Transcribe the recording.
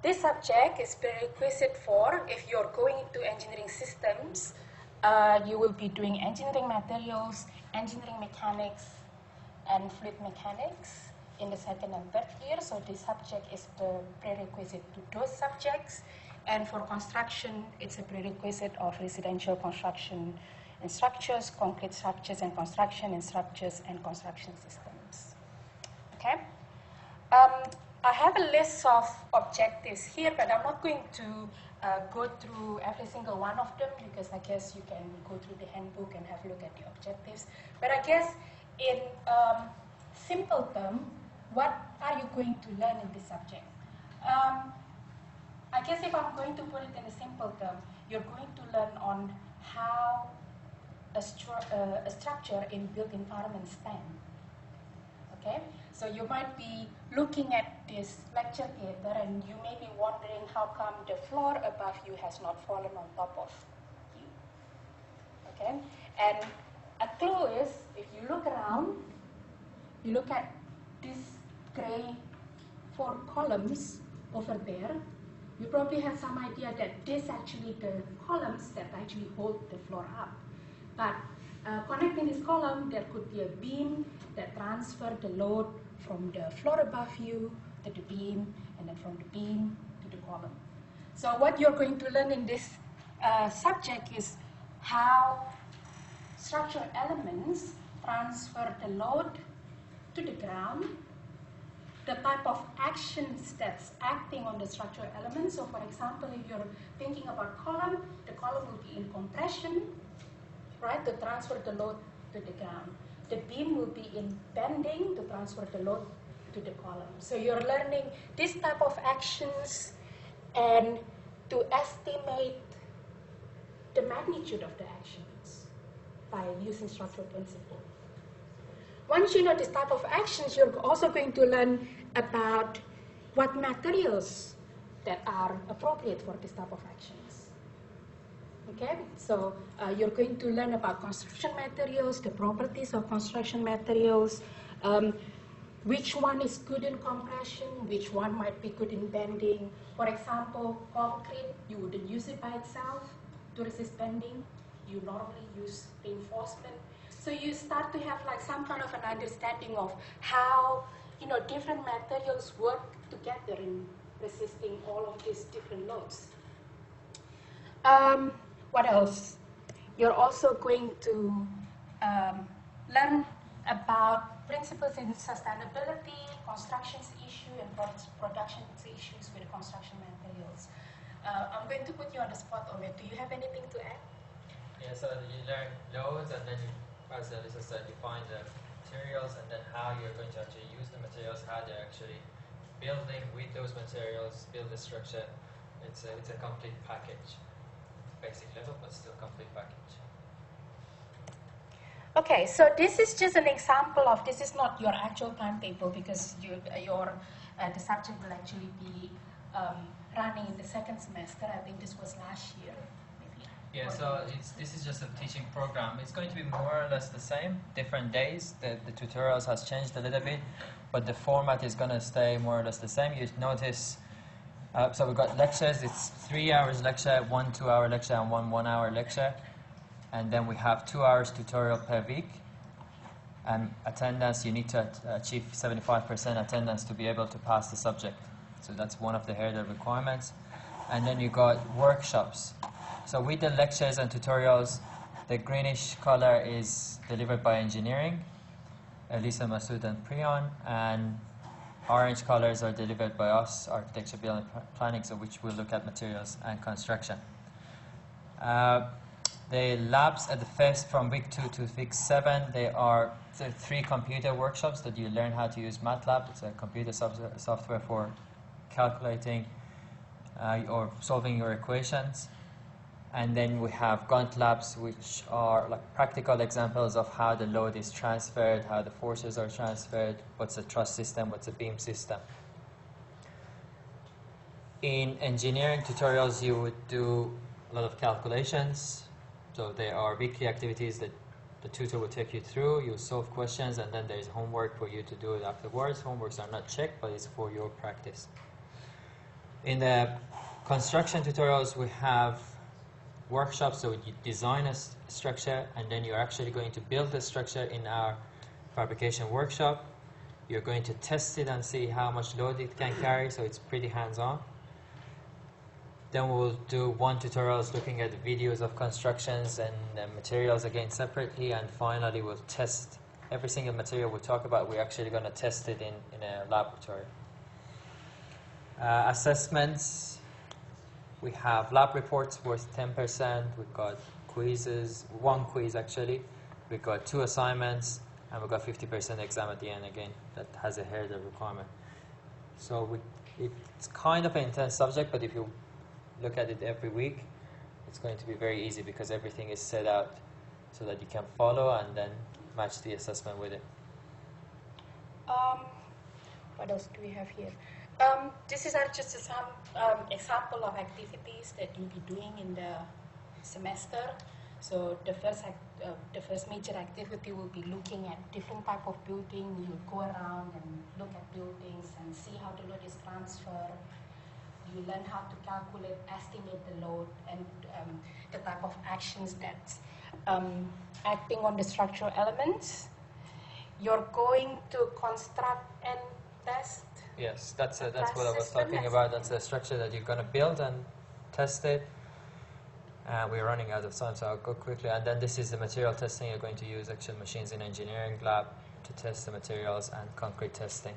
this subject is prerequisite for, if you're going into engineering systems, you will be doing engineering materials, engineering mechanics, and fluid mechanics in the second and third year. So this subject is the prerequisite to those subjects. And for construction, it's a prerequisite of residential construction and structures, concrete structures and construction structures and construction systems. Okay? I have a list of objectives here, but I'm not going to go through every single one of them, because I guess you can go through the handbook and have a look at the objectives. But I guess in simple terms, what are you going to learn in this subject? I guess if I'm going to put it in a simple term, you're going to learn on how a structure in built environment stands. Okay? So you might be looking at this lecture theater and you may be wondering how come the floor above you has not fallen on top of you. Okay? And a clue is, if you look around, you look at these gray 4 columns over there, you probably have some idea that this actually the columns that actually hold the floor up. But connecting this column, there could be a beam that transfers the load from the floor above you to the beam, and then from the beam to the column. So what you're going to learn in this subject is how structural elements transfer the load to the ground, the type of actions that's acting on the structural elements. So for example, if you're thinking about column, the column will be in compression, right, to transfer the load to the ground. The beam will be in bending to transfer the load to the column. So you're learning this type of actions and to estimate the magnitude of the actions by using structural principle. Once you know this type of actions, you're also going to learn about what materials that are appropriate for this type of actions. Okay, so you're going to learn about construction materials, the properties of construction materials, which one is good in compression, which one might be good in bending. For example, concrete, you wouldn't use it by itself to resist bending. You normally use reinforcement. So you start to have like some kind of an understanding of how, you know, different materials work together in resisting all of these different loads. What else? You're also going to learn about principles in sustainability, construction issue, and production issues with construction materials. I'm going to put you on the spot, Omer. Do you have anything to add? Yeah, so you learn loads, and then you, as Lisa said, define the materials, and then how you're going to actually use the materials, how they're actually building with those materials, build the structure. It's a complete package. Basic level, but still complete package. Okay, so this is just an example of, this is not your actual timetable, because the subject will actually be running in the second semester. I think this was last year, maybe. Yeah, so this is just a teaching program. It's going to be more or less the same, different days. The tutorials has changed a little bit, but the format is going to stay more or less the same. You notice. So we've got lectures. It's 3 hours lecture, 1 2-hour lecture, and 1 1-hour lecture. And then we have 2 hours tutorial per week. And attendance, you need to achieve 75% attendance to be able to pass the subject. So that's one of the hurdle requirements. And then you got workshops. So with the lectures and tutorials, the greenish color is delivered by engineering, Elisa, Masood, and Priyan, and orange colors are delivered by us, architecture, building, planning, so which will look at materials and construction. The labs at the first, from week 2 to week 7, they are the 3 computer workshops that you learn how to use MATLAB. It's a computer software for calculating or solving your equations. And then we have Gantt labs, which are like practical examples of how the load is transferred, how the forces are transferred, what's a truss system, what's a beam system. In engineering tutorials, you would do a lot of calculations. So there are weekly activities that the tutor will take you through. You solve questions, and then there's homework for you to do it afterwards. Homeworks are not checked, but it's for your practice. In the construction tutorials, we have workshops, so you design a structure, and then you're actually going to build the structure in our fabrication workshop. You're going to test it and see how much load it can carry, so it's pretty hands-on. Then we'll do one tutorials looking at videos of constructions and materials again separately, and finally we'll test every single material we talk about. We're actually going to test it in a laboratory. Assessments, we have lab reports worth 10%, we've got quizzes, one quiz actually, we've got 2 assignments, and we've got 50% exam at the end again that has a header requirement. So it's kind of an intense subject, but if you look at it every week, it's going to be very easy because everything is set out so that you can follow and then match the assessment with it. What else do we have here? This is just some example of activities that you'll be doing in the semester. So the first major activity will be looking at different type of building. You'll go around and look at buildings and see how the load is transferred. You learn how to calculate, estimate the load, and the type of actions that's acting on the structural elements. You're going to construct and test. Yes, that's what I was talking about. That's the structure that you're going to build and test it. We're running out of time, so I'll go quickly. And then this is the material testing. You're going to use actual machines in engineering lab to test the materials and concrete testing.